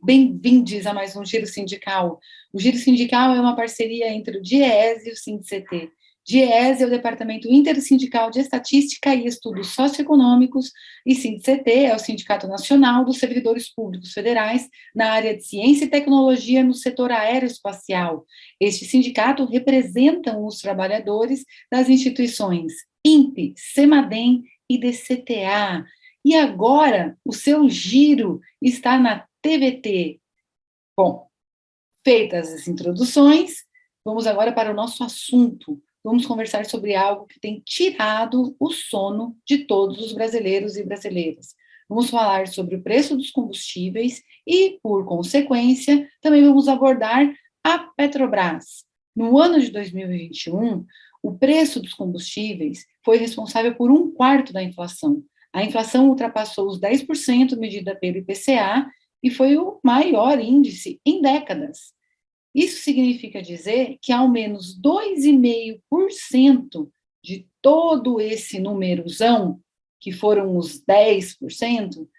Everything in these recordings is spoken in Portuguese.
bem-vindos a mais um Giro Sindical. O Giro Sindical é uma parceria entre o DIEESE e o SINDICT. DIEESE é o Departamento Intersindical de Estatística e Estudos Socioeconômicos e SINDICT é o Sindicato Nacional dos Servidores Públicos Federais na área de Ciência e Tecnologia no setor aeroespacial. Este sindicato representa os trabalhadores das instituições INPE, CEMADEM e DCTA. E agora, o seu giro está na TVT. Bom, feitas as introduções, vamos agora para o nosso assunto. Vamos conversar sobre algo que tem tirado o sono de todos os brasileiros e brasileiras. Vamos falar sobre o preço dos combustíveis e, por consequência, também vamos abordar a Petrobras. No ano de 2021, o preço dos combustíveis foi responsável por 1/4 da inflação. A inflação ultrapassou os 10% medida pelo IPCA e foi o maior índice em décadas. Isso significa dizer que ao menos 2,5% de todo esse numerozão, que foram os 10%,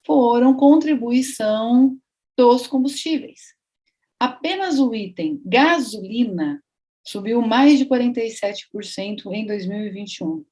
foram contribuição dos combustíveis. Apenas o item gasolina subiu mais de 47% em 2021.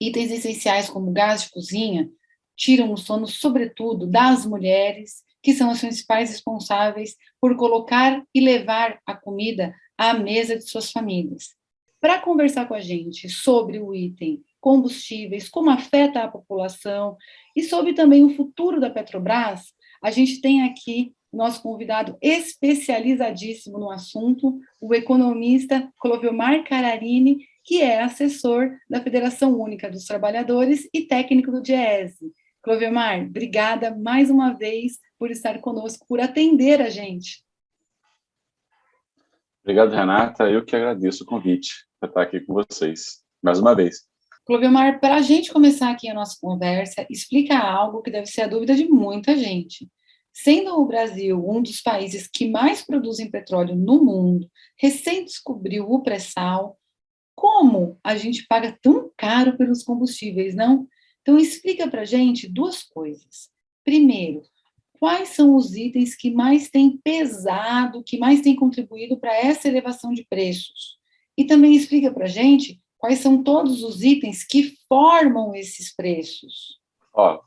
Itens essenciais como gás de cozinha tiram o sono, sobretudo, das mulheres, que são as principais responsáveis por colocar e levar a comida à mesa de suas famílias. Para conversar com a gente sobre o item combustíveis, como afeta a população e sobre também o futuro da Petrobras, a gente tem aqui o nosso convidado especializadíssimo no assunto, o economista Cloviomar Cararini, que é assessor da Federação Única dos Trabalhadores e técnico do DIEESE. Cloviomar, obrigada mais uma vez por estar conosco, por atender a gente. Obrigado, Renata. Eu que agradeço o convite para estar aqui com vocês, mais uma vez. Cloviomar, para a gente começar aqui a nossa conversa, explica algo que deve ser a dúvida de muita gente. Sendo o Brasil um dos países que mais produzem petróleo no mundo, recém descobriu o pré-sal, como a gente paga tão caro pelos combustíveis, não? Então, explica para a gente duas coisas. Primeiro, quais são os itens que mais têm pesado, que mais têm contribuído para essa elevação de preços? E também explica para a gente quais são todos os itens que formam esses preços.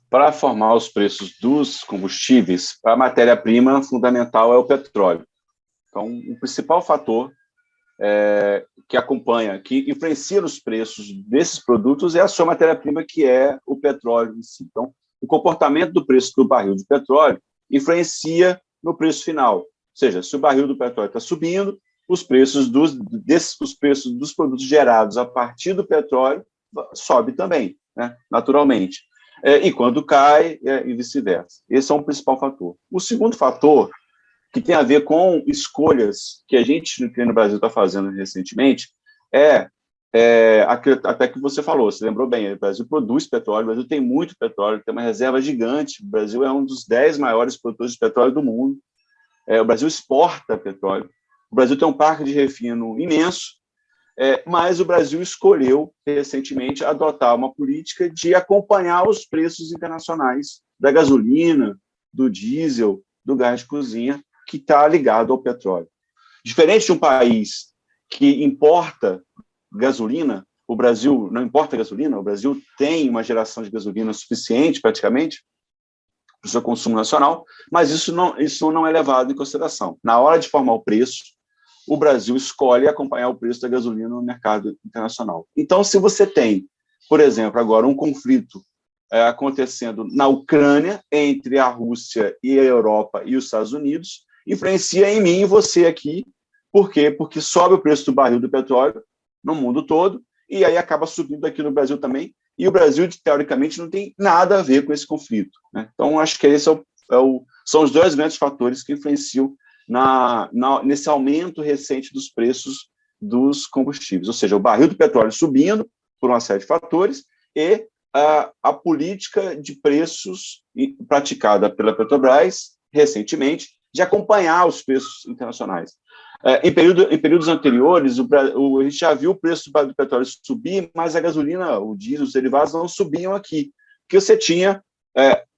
Para formar os preços dos combustíveis, a matéria-prima fundamental é o petróleo. Então, o principal fator que acompanha, que influencia nos preços desses produtos é a sua matéria-prima, que é o petróleo em si. Então, o comportamento do preço do barril de petróleo influencia no preço final. Ou seja, se o barril do petróleo está subindo, os preços dos produtos gerados a partir do petróleo sobe também, né, naturalmente. E quando cai, e vice-versa. Esse é um principal fator. O segundo fator, que tem a ver com escolhas que a gente aqui no Brasil está fazendo recentemente, até que você falou, você lembrou bem, o Brasil produz petróleo, o Brasil tem muito petróleo, tem uma reserva gigante, o Brasil é um dos 10 maiores produtores de petróleo do mundo, o Brasil exporta petróleo, o Brasil tem um parque de refino imenso, mas o Brasil escolheu recentemente adotar uma política de acompanhar os preços internacionais da gasolina, do diesel, do gás de cozinha, que está ligado ao petróleo. Diferente de um país que importa gasolina, o Brasil não importa gasolina, o Brasil tem uma geração de gasolina suficiente, praticamente, para o seu consumo nacional, mas isso não é levado em consideração. Na hora de formar o preço, o Brasil escolhe acompanhar o preço da gasolina no mercado internacional. Então, se você tem, por exemplo, agora um conflito acontecendo na Ucrânia, entre a Rússia e a Europa e os Estados Unidos, influencia em mim e você aqui. Por quê? Porque sobe o preço do barril do petróleo no mundo todo, e aí acaba subindo aqui no Brasil também, e o Brasil, teoricamente, não tem nada a ver com esse conflito, né? Então, acho que esse são os dois grandes fatores que influenciam nesse aumento recente dos preços dos combustíveis, ou seja, o barril do petróleo subindo por uma série de fatores e a política de preços praticada pela Petrobras recentemente de acompanhar os preços internacionais. Em períodos anteriores, a gente já viu o preço do petróleo subir, mas a gasolina, o diesel, os derivados não subiam aqui, porque você tinha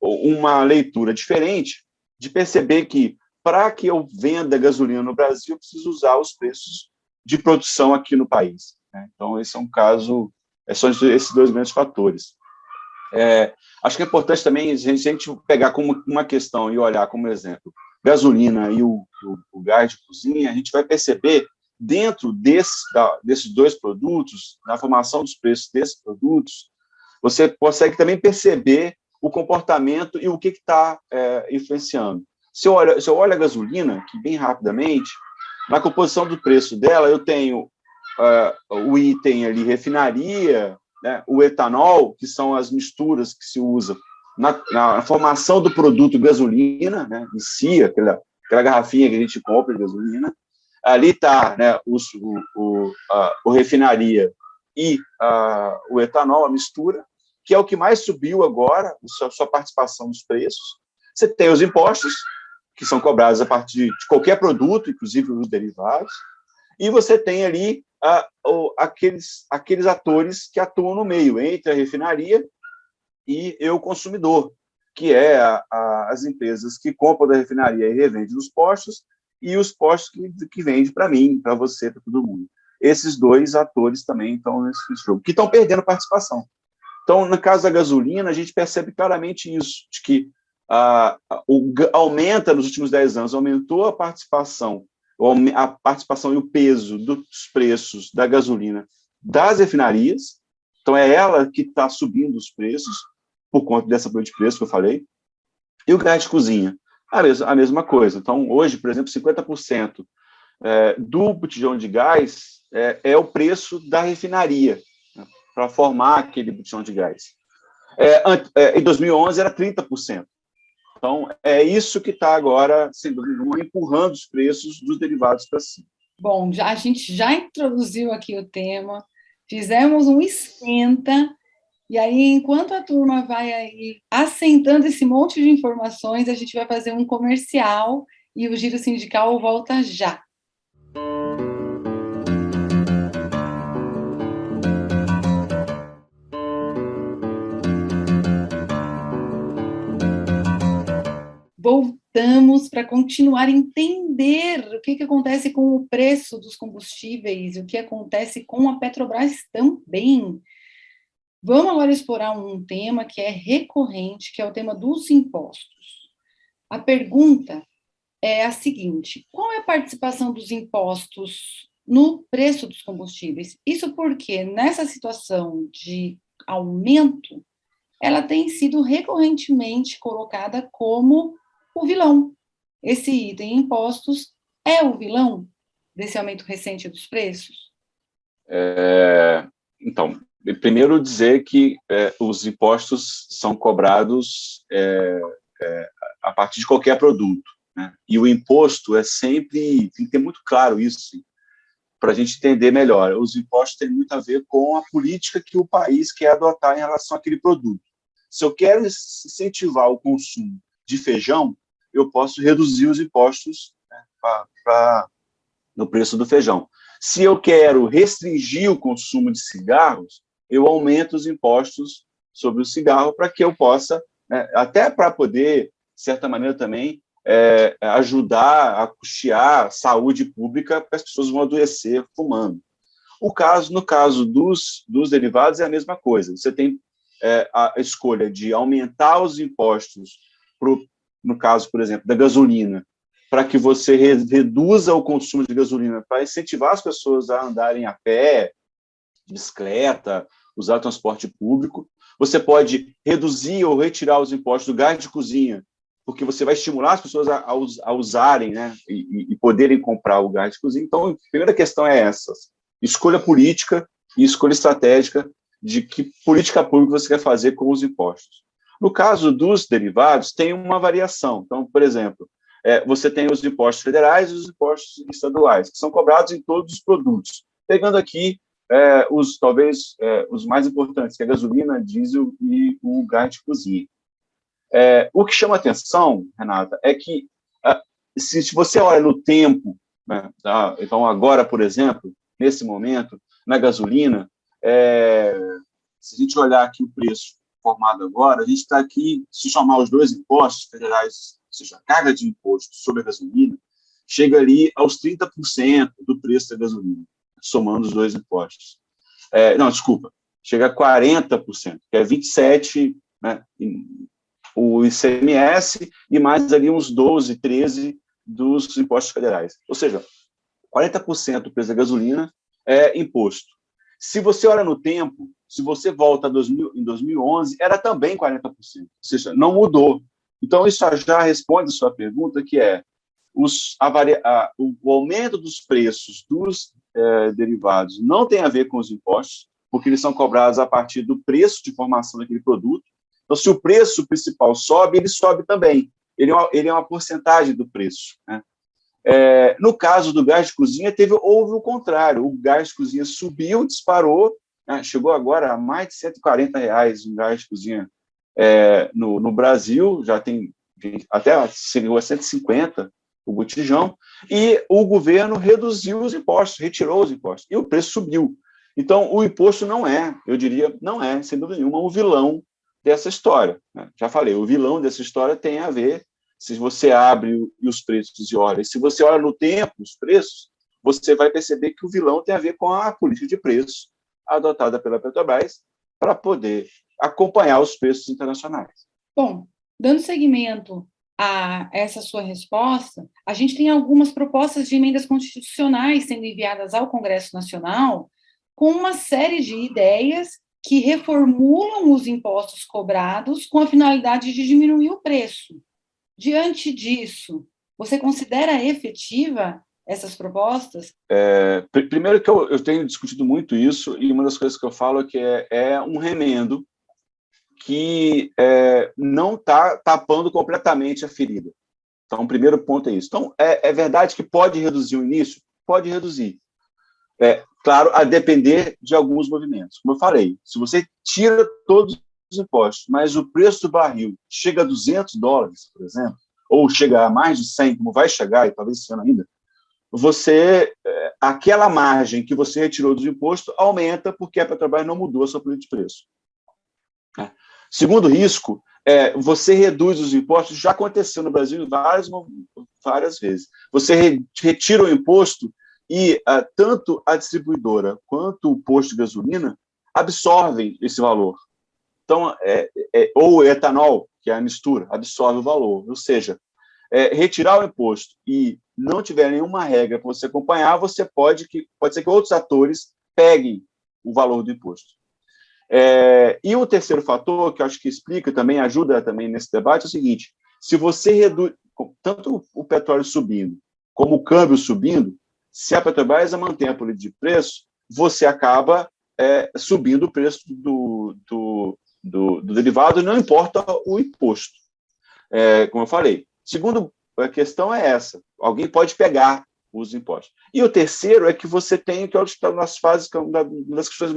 uma leitura diferente de perceber que, para que eu venda gasolina no Brasil, eu preciso usar os preços de produção aqui no país, né? Então, esse é um caso, são esses dois grandes fatores. Acho que é importante também a gente pegar como uma questão e olhar como exemplo gasolina e o gás de cozinha. A gente vai perceber, dentro desses dois produtos, na formação dos preços desses produtos, você consegue também perceber o comportamento e o que está influenciando. Se eu olho a gasolina, que bem rapidamente, na composição do preço dela, eu tenho o item ali, refinaria, né, o etanol, que são as misturas que se usa na formação do produto gasolina, né, em si, aquela garrafinha que a gente compra de gasolina. Ali está, né, o refinaria e o etanol, a mistura, que é o que mais subiu agora, sua participação nos preços. Você tem os impostos, que são cobrados a partir de qualquer produto, inclusive os derivados, e você tem ali aqueles atores que atuam no meio, entre a refinaria e o consumidor, que é as empresas que compram da refinaria e revendem nos postos, e os postos que vendem para mim, para você, para todo mundo. Esses dois atores também estão nesse jogo, que estão perdendo participação. Então, no caso da gasolina, a gente percebe claramente isso, de que aumenta nos últimos 10 anos, aumentou a participação e o peso dos preços da gasolina das refinarias. Então, é ela que está subindo os preços, por conta dessa política de preço que eu falei. E o gás de cozinha, a mesma coisa. Então, hoje, por exemplo, 50% do botijão de gás é o preço da refinaria, né, para formar aquele botijão de gás. Em 2011, era 30%. Então, é isso que está agora, sem dúvida nenhuma, empurrando os preços dos derivados para cima. Bom, a gente já introduziu aqui o tema, fizemos um esquenta, e aí, enquanto a turma vai aí assentando esse monte de informações, a gente vai fazer um comercial e o Giro Sindical volta já. Voltamos para continuar a entender o que acontece com o preço dos combustíveis, o que acontece com a Petrobras também. Vamos agora explorar um tema que é recorrente, que é o tema dos impostos. A pergunta é a seguinte: qual é a participação dos impostos no preço dos combustíveis? Isso porque, nessa situação de aumento, ela tem sido recorrentemente colocada como o vilão. Esse item impostos é o vilão desse aumento recente dos preços? Então, primeiro dizer que os impostos são cobrados a partir de qualquer produto, né? E o imposto tem que ter muito claro isso, para a gente entender melhor. Os impostos têm muito a ver com a política que o país quer adotar em relação àquele produto. Se eu quero incentivar o consumo de feijão, eu posso reduzir os impostos, né, no preço do feijão. Se eu quero restringir o consumo de cigarros, eu aumento os impostos sobre o cigarro para que eu possa, né, até para poder, de certa maneira também, ajudar a custear saúde pública, porque as pessoas vão adoecer fumando. No caso dos derivados, é a mesma coisa. Você tem a escolha de aumentar os impostos, no caso, por exemplo, da gasolina, para que você reduza o consumo de gasolina, para incentivar as pessoas a andarem a pé, de bicicleta, usar transporte público. Você pode reduzir ou retirar os impostos do gás de cozinha, porque você vai estimular as pessoas a usarem, né, e poderem comprar o gás de cozinha. Então, a primeira questão é essa: escolha política e escolha estratégica de que política pública você quer fazer com os impostos. No caso dos derivados, tem uma variação. Então, por exemplo, você tem os impostos federais e os impostos estaduais, que são cobrados em todos os produtos. Pegando aqui talvez os mais importantes, que é a gasolina, diesel e o gás de cozinha. O que chama atenção, Renata, é que se você olha no tempo, né, tá? Então agora, por exemplo, nesse momento, na gasolina, se a gente olhar aqui o preço formado agora, a gente está aqui, se somar os dois impostos federais seja, a carga de imposto sobre a gasolina, chega ali aos 30% do preço da gasolina, somando os dois impostos. Não, desculpa, chega a 40%, que é 27%, né, o ICMS e mais ali uns 12, 13% dos impostos federais. Ou seja, 40% do preço da gasolina é imposto. Se você olha no tempo, se você volta em 2011, era também 40%, ou seja, não mudou. Então, isso já responde a sua pergunta, que é o aumento dos preços dos derivados não tem a ver com os impostos, porque eles são cobrados a partir do preço de formação daquele produto. Então, se o preço principal sobe, ele sobe também. Ele é uma porcentagem do preço, né? No caso do gás de cozinha, houve o contrário. O gás de cozinha subiu, disparou, né? Chegou agora a mais de R$140 um gás de cozinha no Brasil, já tem até chegou a 150 o botijão, e o governo reduziu os impostos, retirou os impostos, e o preço subiu. Então, o imposto eu diria, não é, sem dúvida nenhuma, o vilão dessa história, né? Já falei, o vilão dessa história tem a ver, se você abre os preços e olha, se você olha no tempo os preços, você vai perceber que o vilão tem a ver com a política de preço adotada pela Petrobras para poder acompanhar os preços internacionais. Bom, dando seguimento a essa sua resposta, a gente tem algumas propostas de emendas constitucionais sendo enviadas ao Congresso Nacional com uma série de ideias que reformulam os impostos cobrados com a finalidade de diminuir o preço. Diante disso, você considera efetiva essas propostas? Primeiro que eu tenho discutido muito isso, e uma das coisas que eu falo é que é um remendo que não está tapando completamente a ferida. Então, o primeiro ponto é isso. Então, é verdade que pode reduzir o início? Pode reduzir. Claro, a depender de alguns movimentos. Como eu falei, se você tira todos os impostos, mas o preço do barril chega a $200, por exemplo, ou chega a mais de 100, como vai chegar, e talvez esse ano ainda, aquela margem que você retirou dos impostos aumenta porque a Petrobras não mudou a sua política de preço. Segundo risco, você reduz os impostos, já aconteceu no Brasil várias vezes. Você retira o imposto e tanto a distribuidora quanto o posto de gasolina absorvem esse valor. Então, ou o etanol, que é a mistura, absorve o valor. Ou seja, retirar o imposto e não tiver nenhuma regra para você acompanhar, pode ser que outros atores peguem o valor do imposto. E o terceiro fator, que eu acho que explica também, ajuda também nesse debate, é o seguinte: se você reduz tanto o petróleo subindo como o câmbio subindo, se a Petrobras mantém a política de preço, você acaba subindo o preço do derivado, não importa o imposto. Como eu falei. Segundo, a questão é essa: alguém pode pegar os impostos. E o terceiro é que você tem, que está nas fases, que é uma das questões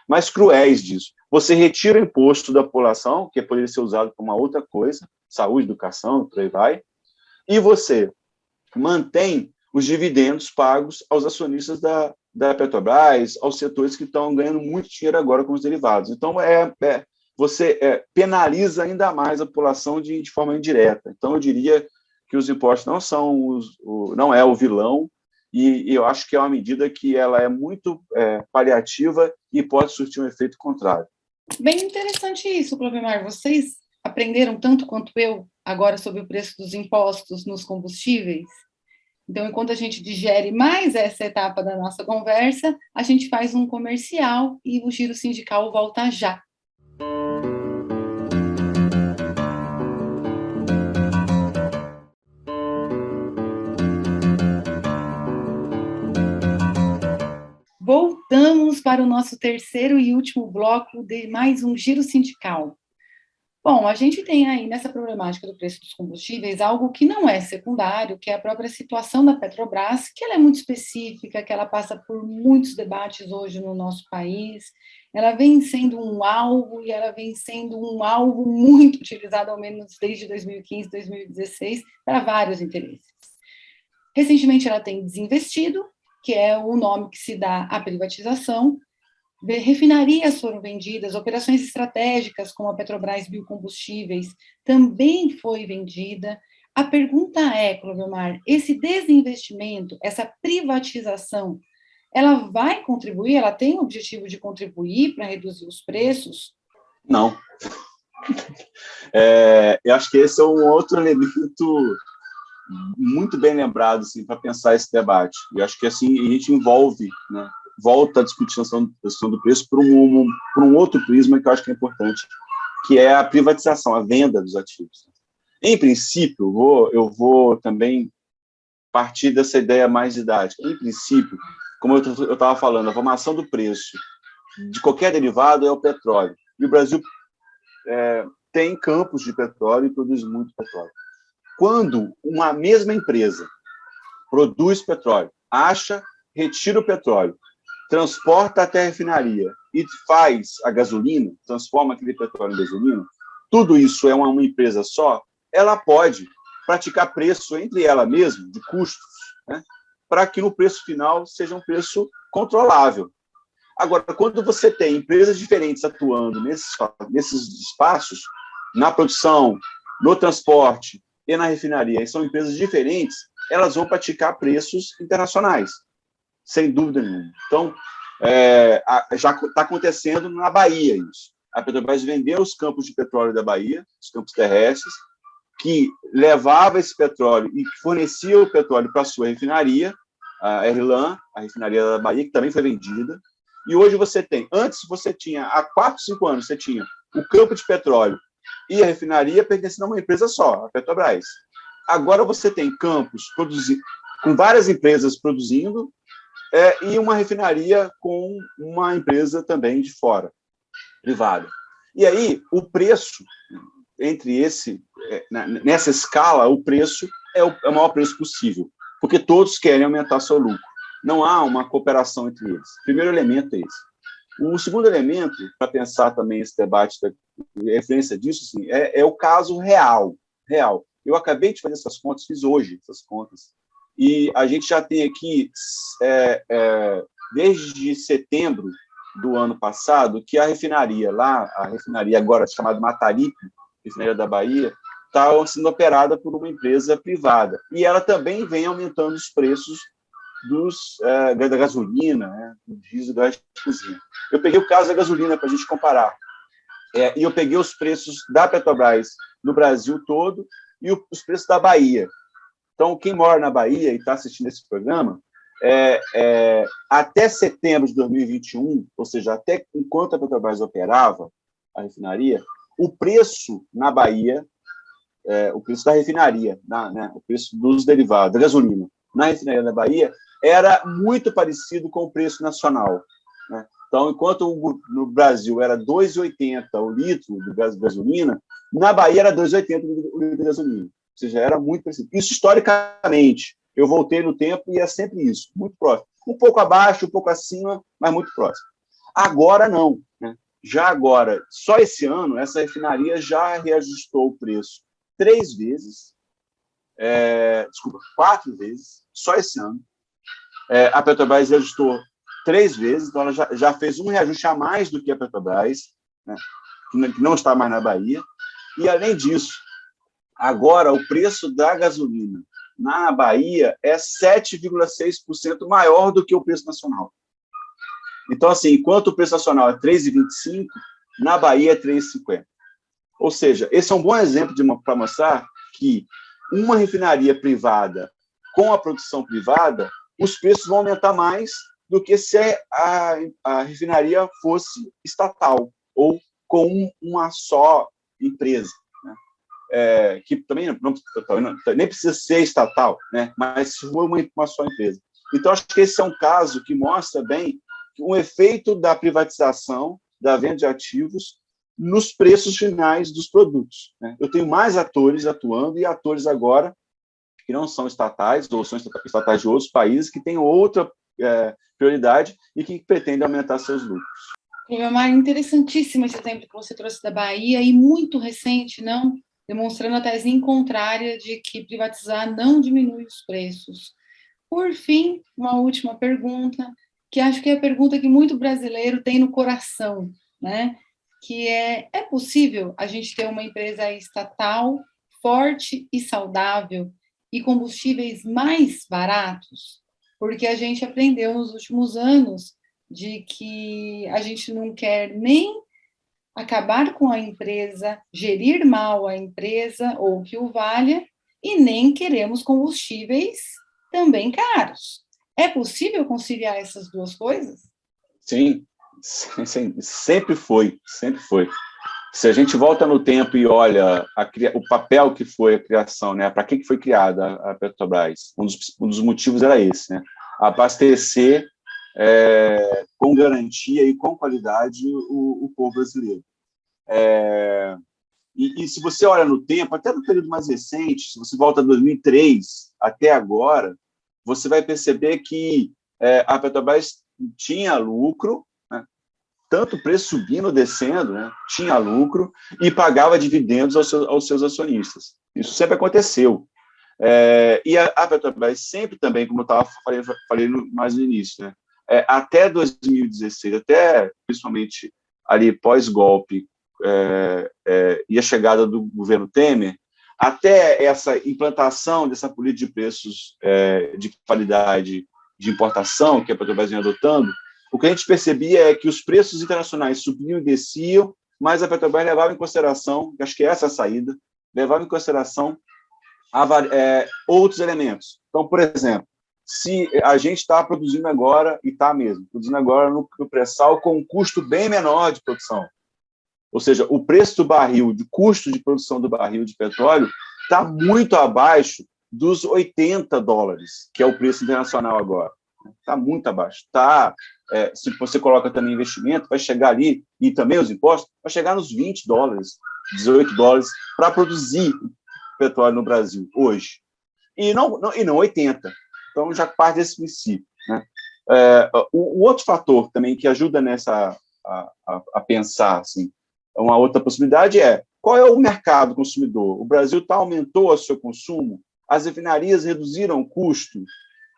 mais cruéis disso. Você retira o imposto da população, que poderia ser usado para uma outra coisa, saúde, educação, por aí vai, e você mantém os dividendos pagos aos acionistas da Petrobras, aos setores que estão ganhando muito dinheiro agora com os derivados. Então, você penaliza ainda mais a população de forma indireta. Então, eu diria que os impostos não é o vilão, e eu acho que é uma medida que ela é muito paliativa e pode surtir um efeito contrário. Bem interessante isso, Clovemar. Vocês aprenderam tanto quanto eu agora sobre o preço dos impostos nos combustíveis? Então, enquanto a gente digere mais essa etapa da nossa conversa, a gente faz um comercial e o Giro Sindical volta já. Voltamos para o nosso terceiro e último bloco de mais um Giro Sindical. Bom, a gente tem aí nessa problemática do preço dos combustíveis algo que não é secundário, que é a própria situação da Petrobras, que ela é muito específica, que ela passa por muitos debates hoje no nosso país. Ela vem sendo um alvo, e ela vem sendo um alvo muito utilizado, ao menos desde 2015, 2016, para vários interesses. Recentemente, ela tem desinvestido, que é o nome que se dá à privatização. Refinarias foram vendidas, operações estratégicas como a Petrobras Biocombustíveis também foi vendida, A pergunta é, Clodomar, esse desinvestimento, essa privatização, ela vai contribuir, ela tem o objetivo de contribuir para reduzir os preços? Não. Eu acho que esse é um outro elemento muito bem lembrado assim, para pensar esse debate. E acho que assim a gente envolve, né, volta a discutir a questão do preço por um outro prisma que eu acho que é importante, que é a privatização, a venda dos ativos. Em princípio, eu vou também partir dessa ideia mais didática. Em princípio, como eu estava falando, a formação do preço de qualquer derivado é o petróleo. E o Brasil tem campos de petróleo e produz muito petróleo. Quando uma mesma empresa produz petróleo, retira o petróleo, transporta até a refinaria e faz a gasolina, transforma aquele petróleo em gasolina, tudo isso é uma empresa só, ela pode praticar preço entre ela mesma, de custos, né, para que no preço final seja um preço controlável. Agora, quando você tem empresas diferentes atuando nesses espaços, na produção, no transporte e na refinaria, e são empresas diferentes, elas vão praticar preços internacionais, sem dúvida nenhuma. Então, já está acontecendo na Bahia isso. A Petrobras vendeu os campos de petróleo da Bahia, os campos terrestres, que levava esse petróleo e fornecia o petróleo para a sua refinaria, a Erlan, a refinaria da Bahia, que também foi vendida. E hoje antes você tinha, há 4, 5 anos, você tinha o campo de petróleo e a refinaria pertencendo a uma empresa só, a Petrobras. Agora você tem campos com várias empresas produzindo e uma refinaria com uma empresa também de fora, privada. E aí, o preço, nessa escala, o preço é o maior preço possível, porque todos querem aumentar seu lucro. Não há uma cooperação entre eles. O primeiro elemento é esse. O segundo elemento, para pensar também esse debate, da referência disso, assim, é o caso real. Eu acabei de fazer essas contas, fiz hoje essas contas, e a gente já tem aqui, desde setembro do ano passado, que a refinaria agora chamada Mataripe, refinaria da Bahia, está sendo operada por uma empresa privada. E ela também vem aumentando os preços da gasolina, né, do diesel, do gás de cozinha. Eu peguei o caso da gasolina para a gente comparar. E eu peguei os preços da Petrobras no Brasil todo e os preços da Bahia. Então, quem mora na Bahia e está assistindo esse programa, até setembro de 2021, ou seja, até enquanto a Petrobras operava a refinaria, o preço na Bahia, o preço da refinaria, o preço dos derivados, da gasolina, na refinaria da Bahia, era muito parecido com o preço nacional. Né? Então, enquanto no Brasil era R$ 2,80 o litro de gasolina, na Bahia era R$ 2,80 o litro de gasolina. Ou seja, era muito parecido. Isso historicamente. Eu voltei no tempo e é sempre isso, muito próximo. Um pouco abaixo, um pouco acima, mas muito próximo. Agora não. Né? Já agora, só esse ano, essa refinaria já reajustou o preço 3 vezes, 4 vezes, só esse ano. A Petrobras reajustou 3 vezes, então ela já fez um reajuste a mais do que a Petrobras, né, que não está mais na Bahia. E, além disso, agora o preço da gasolina na Bahia é 7,6% maior do que o preço nacional. Então, assim, enquanto o preço nacional é 3,25, na Bahia é 3,50. Ou seja, esse é um bom exemplo para mostrar que uma refinaria privada com a produção privada, os preços vão aumentar mais do que se a refinaria fosse estatal ou com uma só empresa, né? Que também nem precisa ser estatal, né? Mas se for uma só empresa. Então, acho que esse é um caso que mostra bem um efeito da privatização, da venda de ativos, nos preços finais dos produtos. Né? Eu tenho mais atores atuando e atores agora que não são estatais ou são estatais de outros países que têm outra prioridade e que pretendem aumentar seus lucros. É interessantíssimo esse exemplo que você trouxe da Bahia e muito recente, não? Demonstrando a tese contrária de que privatizar não diminui os preços. Por fim, uma última pergunta, que acho que é a pergunta que muito brasileiro tem no coração, né? Que é possível a gente ter uma empresa estatal forte e saudável e combustíveis mais baratos? Porque a gente aprendeu nos últimos anos de que a gente não quer nem acabar com a empresa, gerir mal a empresa ou que o valha, e nem queremos combustíveis também caros. É possível conciliar essas duas coisas? Sim, sempre foi, sempre foi. Se a gente volta no tempo e olha o papel que foi a criação, né? Para que foi criada a Petrobras? Um dos motivos era esse, né? Abastecer com garantia e com qualidade o povo brasileiro. E se você olha no tempo, até no período mais recente, se você volta de 2003 até agora, você vai perceber que a Petrobras tinha lucro, né? Tanto o preço subindo ou descendo, né? Tinha lucro e pagava dividendos aos seus acionistas. Isso sempre aconteceu. E a Petrobras sempre também, como eu falei mais no início, né? Até 2016, até principalmente ali pós-golpe e a chegada do governo Temer, até essa implantação dessa política de preços de qualidade de importação que a Petrobras vem adotando, o que a gente percebia é que os preços internacionais subiam e desciam, mas a Petrobras levava em consideração, acho que essa é a saída, levava em consideração outros elementos. Então, por exemplo, se a gente está produzindo agora, e está mesmo, produzindo agora no pré-sal com um custo bem menor de produção, ou seja, o preço do barril, de custo de produção do barril de petróleo, está muito abaixo dos $80, que é o preço internacional agora. Está muito abaixo. Se você coloca também investimento, vai chegar ali, e também os impostos, vai chegar nos $20, $18 para produzir petróleo no Brasil hoje. E não 80. Então, já parte desse princípio, né? O outro fator também que ajuda a pensar, assim, uma outra possibilidade qual é o mercado consumidor? O Brasil aumentou o seu consumo? As refinarias reduziram o custo?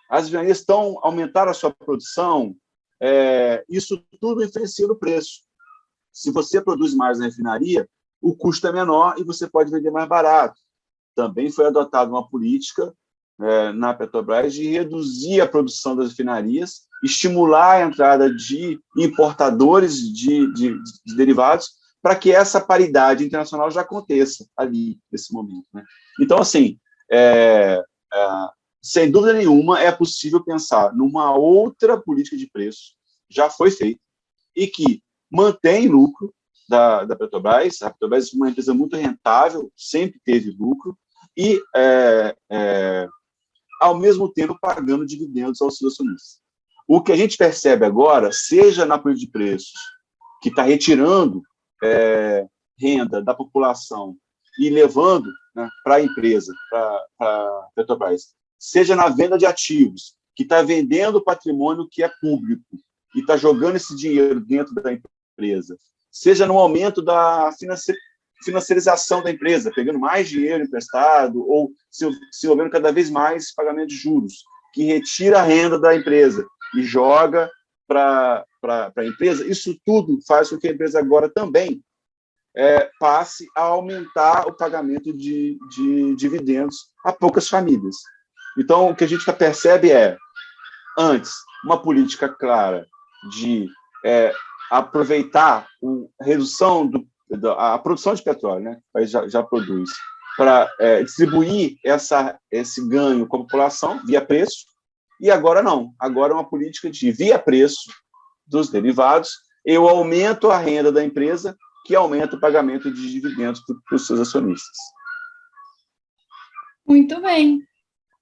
As refinarias aumentaram a sua produção? Isso tudo influencia no preço. Se você produz mais na refinaria, o custo é menor e você pode vender mais barato. Também foi adotada uma política na Petrobras de reduzir a produção das refinarias, estimular a entrada de importadores de derivados para que essa paridade internacional já aconteça ali, nesse momento, né? Então, assim, sem dúvida nenhuma, é possível pensar numa outra política de preço, já foi feita, e que mantém lucro da Petrobras. A Petrobras é uma empresa muito rentável, sempre teve lucro, e, ao mesmo tempo, pagando dividendos aos seus acionistas. O que a gente percebe agora, seja na política de preços, que está retirando renda da população e levando, né, para a empresa, para a Petrobras, seja na venda de ativos, que está vendendo patrimônio que é público e está jogando esse dinheiro dentro da empresa, seja no aumento da financiarização da empresa, pegando mais dinheiro emprestado ou se envolvendo cada vez mais em pagamento de juros, que retira a renda da empresa e joga para a empresa, isso tudo faz com que a empresa agora também passe a aumentar o pagamento de dividendos a poucas famílias. Então, o que a gente percebe antes, uma política clara de aproveitar a redução a produção de petróleo, né? O país já produz, para distribuir esse ganho com a população via preço, e agora não. Agora é uma política de via preço dos derivados, eu aumento a renda da empresa, que aumenta o pagamento de dividendos para os seus acionistas. Muito bem.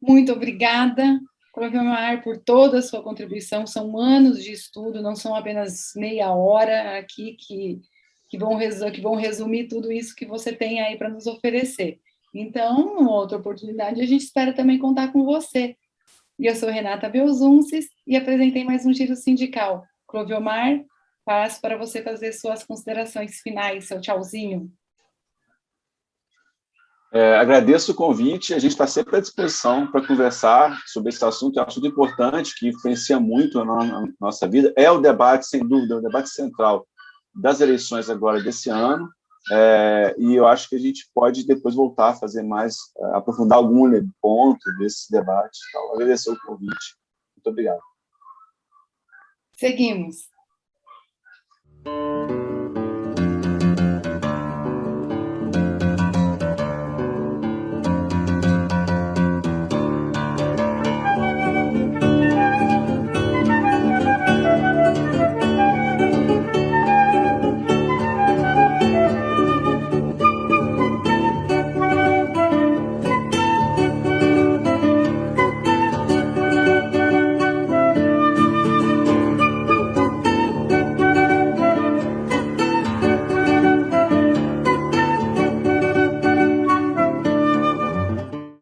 Muito obrigada, Clovemar, por toda a sua contribuição. São anos de estudo, não são apenas meia hora aqui que vão resumir tudo isso que você tem aí para nos oferecer. Então, numa outra oportunidade, a gente espera também contar com você. E eu sou Renata Belzunces e apresentei mais um Giro Sindical. Clovemar, passo para você fazer suas considerações finais, seu tchauzinho. Agradeço o convite, a gente está sempre à disposição para conversar sobre esse assunto, é um assunto importante, que influencia muito na nossa vida, é o debate, sem dúvida, o debate central das eleições agora desse ano, E eu acho que a gente pode depois voltar a fazer mais, aprofundar algum ponto desse debate. Agradecer o convite. Muito obrigado. Seguimos.